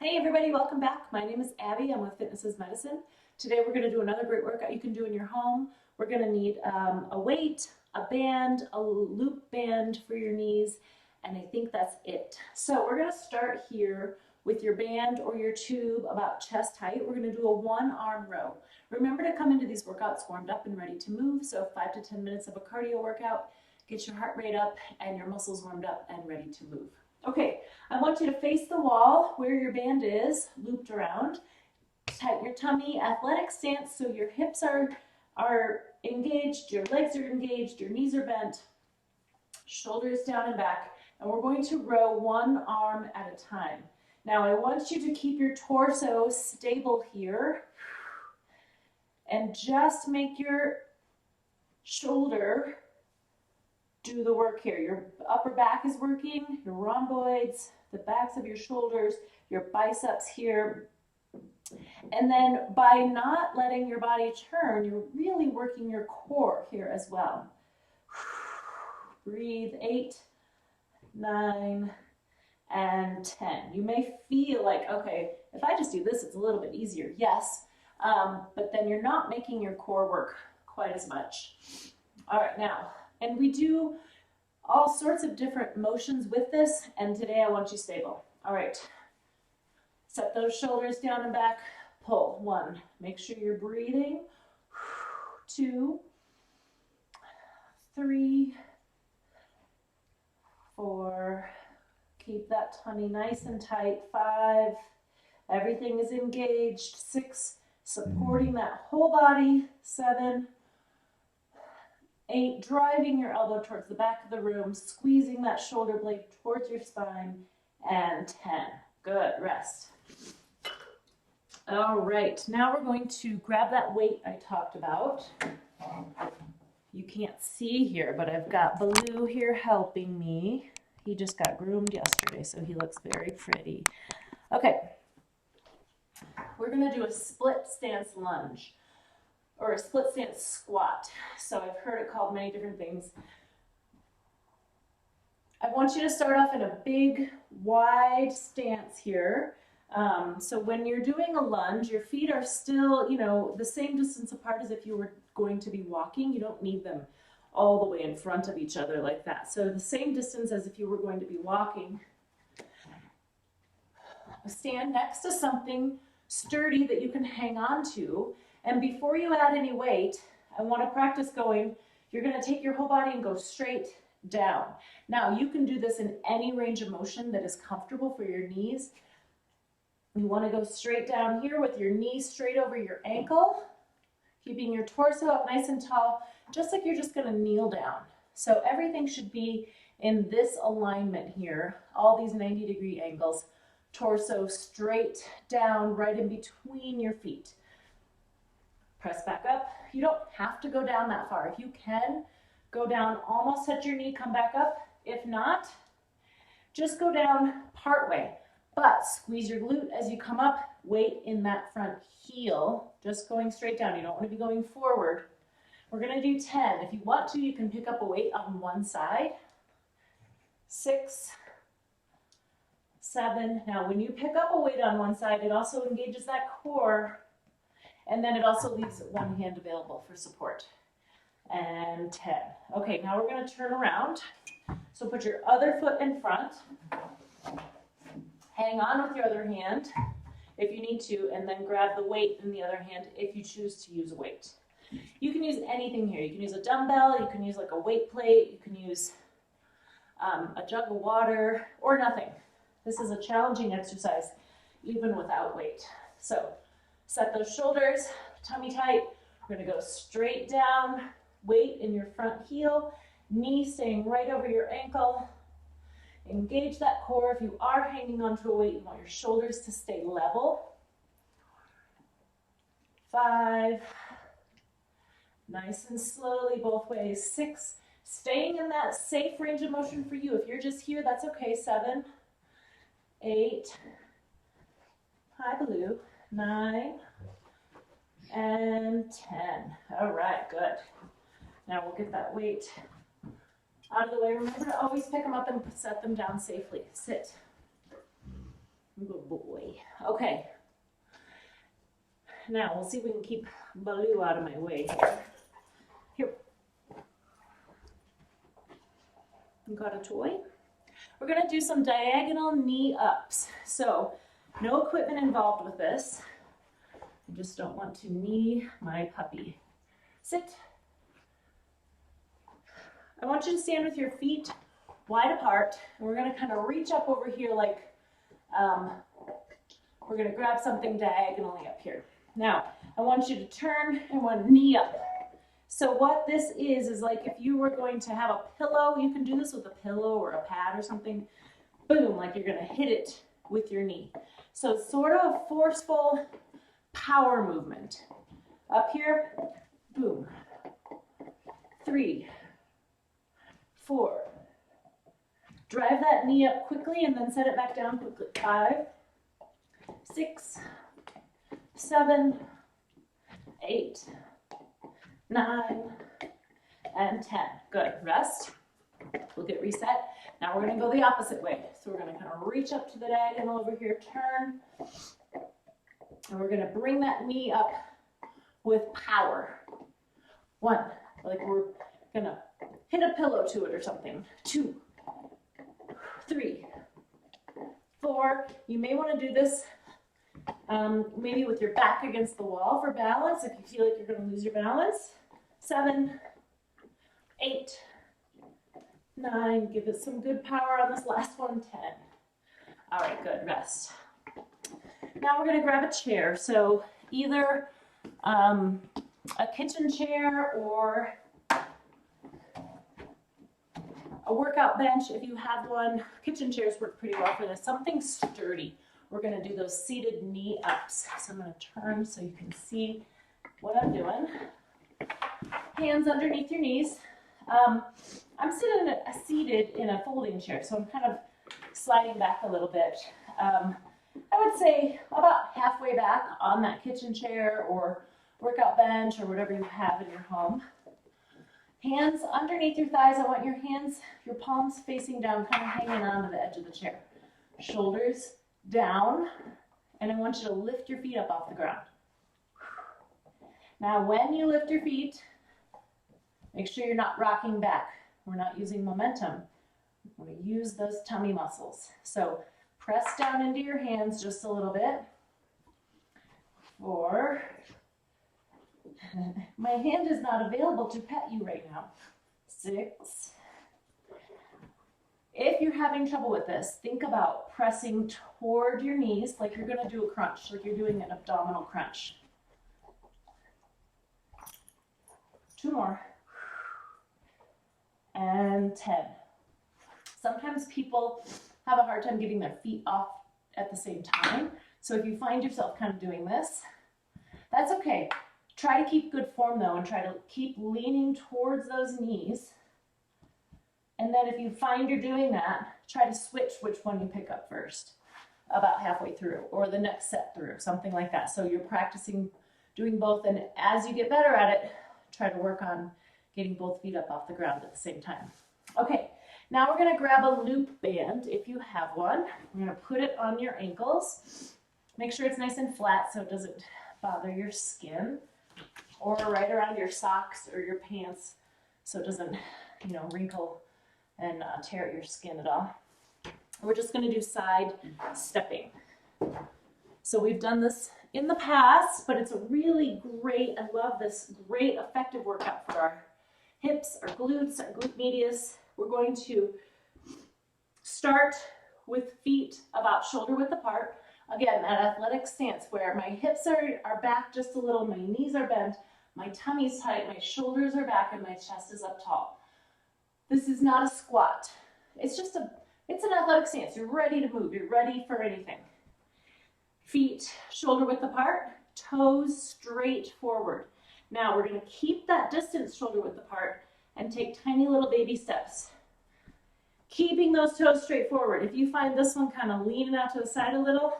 Hey everybody, welcome back. My name is Abby. I'm with Fitness is Medicine. Today we're going to do another great workout you can do in your home. We're going to need a weight, a band, a loop band for your knees, and I think that's it. So we're going to start here with your band or your tube about chest height. We're going to do a one-arm row. Remember to come into these workouts warmed up and ready to move, so 5 to 10 minutes of a cardio workout. Get your heart rate up and your muscles warmed up and ready to move. Okay, I want you to face the wall where your band is, looped around. Tighten your tummy, athletic stance, so your hips are engaged, your legs are engaged, your knees are bent, shoulders down and back, and we're going to row one arm at a time. Now I want you to keep your torso stable here and just make your shoulder do the work here. Your upper back is working, your rhomboids, the backs of your shoulders, your biceps here. And then by not letting your body turn, you're really working your core here as well. Breathe, 8, 9, and 10. You may feel like, okay, if I just do this, it's a little bit easier. Yes, but then you're not making your core work quite as much. All right, now, and we do all sorts of different motions with this, and today I want you stable. All right, set those shoulders down and back, pull. 1, make sure you're breathing. 2, 3, 4, keep that tummy nice and tight. 5, everything is engaged. 6, supporting that whole body. 7, 8, driving your elbow towards the back of the room, squeezing that shoulder blade towards your spine, and 10. Good, rest. All right, now we're going to grab that weight I talked about. You can't see here, but I've got Baloo here helping me. He just got groomed yesterday, so he looks very pretty. Okay, we're gonna do a split stance lunge, or a split stance squat. So I've heard it called many different things. I want you to start off in a big, wide stance here. So when you're doing a lunge, your feet are still, the same distance apart as if you were going to be walking. You don't need them all the way in front of each other like that. So the same distance as if you were going to be walking. Stand next to something sturdy that you can hang on to. And before you add any weight, I want to practice going, you're going to take your whole body and go straight down. Now, you can do this in any range of motion that is comfortable for your knees. You want to go straight down here with your knees straight over your ankle, keeping your torso up nice and tall, just like you're just going to kneel down. So everything should be in this alignment here, all these 90-degree angles, torso straight down right in between your feet. Press back up. You don't have to go down that far. If you can, go down, almost touch your knee, come back up. If not, just go down part way. But squeeze your glute as you come up, weight in that front heel, just going straight down. You don't want to be going forward. We're going to do 10. If you want to, you can pick up a weight on one side. 6, 7. Now, when you pick up a weight on one side, it also engages that core. And then it also leaves one hand available for support. And 10. Okay, now we're going to turn around. So put your other foot in front. Hang on with your other hand if you need to, and then grab the weight in the other hand if you choose to use a weight. You can use anything here. You can use a dumbbell, you can use like a weight plate, you can use a jug of water, or nothing. This is a challenging exercise, even without weight. So set those shoulders, tummy tight. We're going to go straight down, weight in your front heel, knee staying right over your ankle. Engage that core. If you are hanging onto a weight, you want your shoulders to stay level. 5, nice and slowly both ways. 6, staying in that safe range of motion for you. If you're just here, that's okay. 7, 8, hi Baloo, 9, and 10. All right, good. Now we'll get that weight out of the way. Remember to always pick them up and set them down safely. Sit. Good boy. Okay. Now we'll see if we can keep Baloo out of my way here. Here. Got a toy? We're going to do some diagonal knee ups. So no equipment involved with this. I just don't want to knee my puppy. Sit. I want you to stand with your feet wide apart. And we're going to kind of reach up over here like we're going to grab something diagonally up here. Now, I want you to turn and one knee up. So what this is like if you were going to have a pillow, you can do this with a pillow or a pad or something. Boom, like you're going to hit it with your knee. So it's sort of a forceful power movement. Up here, boom. 3, 4. Drive that knee up quickly and then set it back down quickly. 5, 6, 7, 8, 9, and 10. Good. Rest. We'll get reset. Now we're going to go the opposite way. So we're going to kind of reach up to the diagonal over here, turn, and we're going to bring that knee up with power. 1, like we're going to hit a pillow to it or something. 2, 3, 4. You may want to do this maybe with your back against the wall for balance if you feel like you're going to lose your balance. 7, 8, 9. Give it some good power on this last one. 10. All right, good. Rest. Now we're going to grab a chair. So either a kitchen chair or a workout bench if you have one. Kitchen chairs work pretty well for this. Something sturdy. We're going to do those seated knee ups. So I'm going to turn so you can see what I'm doing. Hands underneath your knees. I'm seated in a folding chair, so I'm kind of sliding back a little bit. I would say about halfway back on that kitchen chair or workout bench or whatever you have in your home. Hands underneath your thighs. I want your hands, your palms facing down, kind of hanging on to the edge of the chair. Shoulders down, and I want you to lift your feet up off the ground. Now, when you lift your feet, make sure you're not rocking back. We're not using momentum. We're going to use those tummy muscles. So press down into your hands just a little bit. 4. My hand is not available to pet you right now. 6. If you're having trouble with this, think about pressing toward your knees like you're going to do a crunch, like you're doing an abdominal crunch. 2 more. And 10. Sometimes people have a hard time getting their feet off at the same time. So if you find yourself kind of doing this, that's okay. Try to keep good form though and try to keep leaning towards those knees. And then if you find you're doing that, try to switch which one you pick up first, about halfway through or the next set through, something like that. So you're practicing doing both, and as you get better at it, try to work on getting both feet up off the ground at the same time. Okay, now we're going to grab a loop band if you have one. We're going to put it on your ankles. Make sure it's nice and flat so it doesn't bother your skin, or right around your socks or your pants so it doesn't, wrinkle and tear at your skin at all. We're just going to do side stepping. So we've done this in the past, but it's a really great, I love this, great effective workout for our hips, our glutes, our glute medius. We're going to start with feet about shoulder width apart. Again, that athletic stance where my hips are back just a little, my knees are bent, my tummy's tight, my shoulders are back, and my chest is up tall. This is not a squat. It's an athletic stance. You're ready to move. You're ready for anything. Feet shoulder width apart, toes straight forward. Now we're going to keep that distance shoulder width apart and take tiny little baby steps. Keeping those toes straight forward. If you find this one kind of leaning out to the side a little,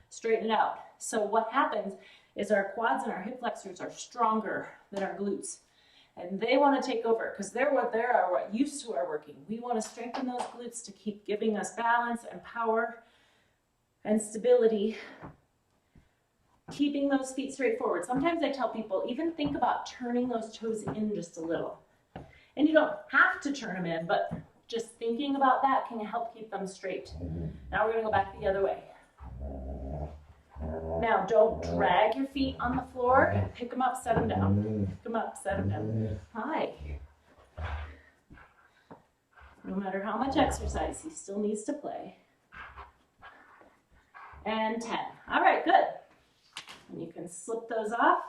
straighten it out. So what happens is our quads and our hip flexors are stronger than our glutes. And they want to take over because they're what used to our working. We want to strengthen those glutes to keep giving us balance and power. and stability. Keeping those feet straight forward. Sometimes I tell people, even think about turning those toes in just a little. And you don't have to turn them in, but just thinking about that can help keep them straight. Now we're going to go back the other way. Now don't drag your feet on the floor. Pick them up, set them down. Pick them up, set them down. Hi. No matter how much exercise, he still needs to play. And 10. All right, good. And you can slip those off.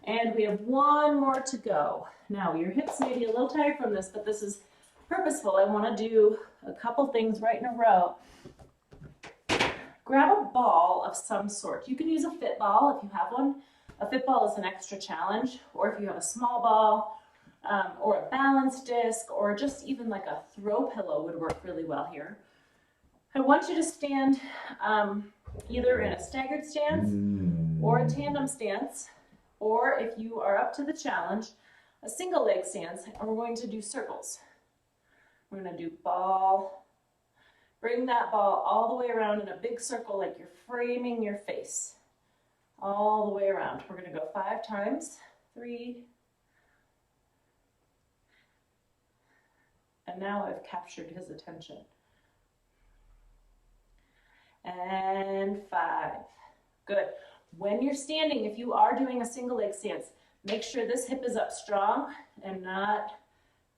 And we have one more to go. Now, your hips may be a little tired from this, but this is purposeful. I want to do a couple things right in a row. Grab a ball of some sort. You can use a fit ball if you have one. A fit ball is an extra challenge, or if you have a small ball, or a balance disc, or just even like a throw pillow would work really well here. I want you to stand either in a staggered stance or a tandem stance, or if you are up to the challenge, a single leg stance, and we're going to do circles. We're going to do ball. Bring that ball all the way around in a big circle like you're framing your face. All the way around. We're going to go 5 times. 3. And now I've captured his attention. And 5. Good. When you're standing, if you are doing a single leg stance, make sure this hip is up strong and not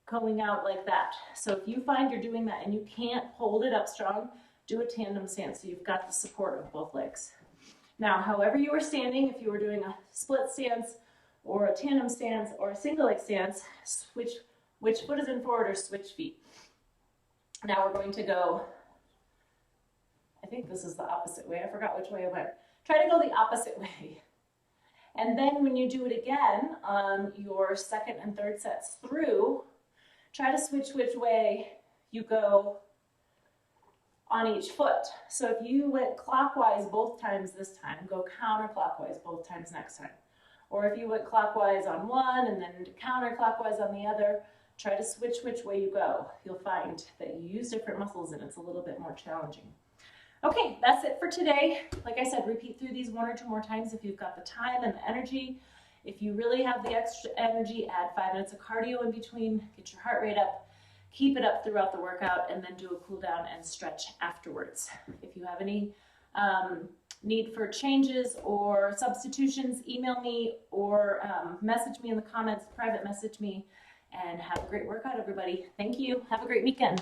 going out like that. So if you find you're doing that and you can't hold it up strong, do a tandem stance so you've got the support of both legs. Now, however you are standing, if you were doing a split stance or a tandem stance or a single leg stance, switch which foot is in forward or switch feet. Now we're going to go, I think this is the opposite way. I forgot which way I went. Try to go the opposite way. And then when you do it again on your second and third sets through, try to switch which way you go on each foot. So if you went clockwise both times this time, go counterclockwise both times next time. Or if you went clockwise on one and then counterclockwise on the other, try to switch which way you go. You'll find that you use different muscles and it's a little bit more challenging. Okay, that's it for today. Like I said, repeat through these 1 or 2 more times if you've got the time and the energy. If you really have the extra energy, add 5 minutes of cardio in between, get your heart rate up, keep it up throughout the workout, and then do a cool down and stretch afterwards. If you have any need for changes or substitutions, email me or message me in the comments, private message me, and have a great workout, everybody. Thank you. Have a great weekend.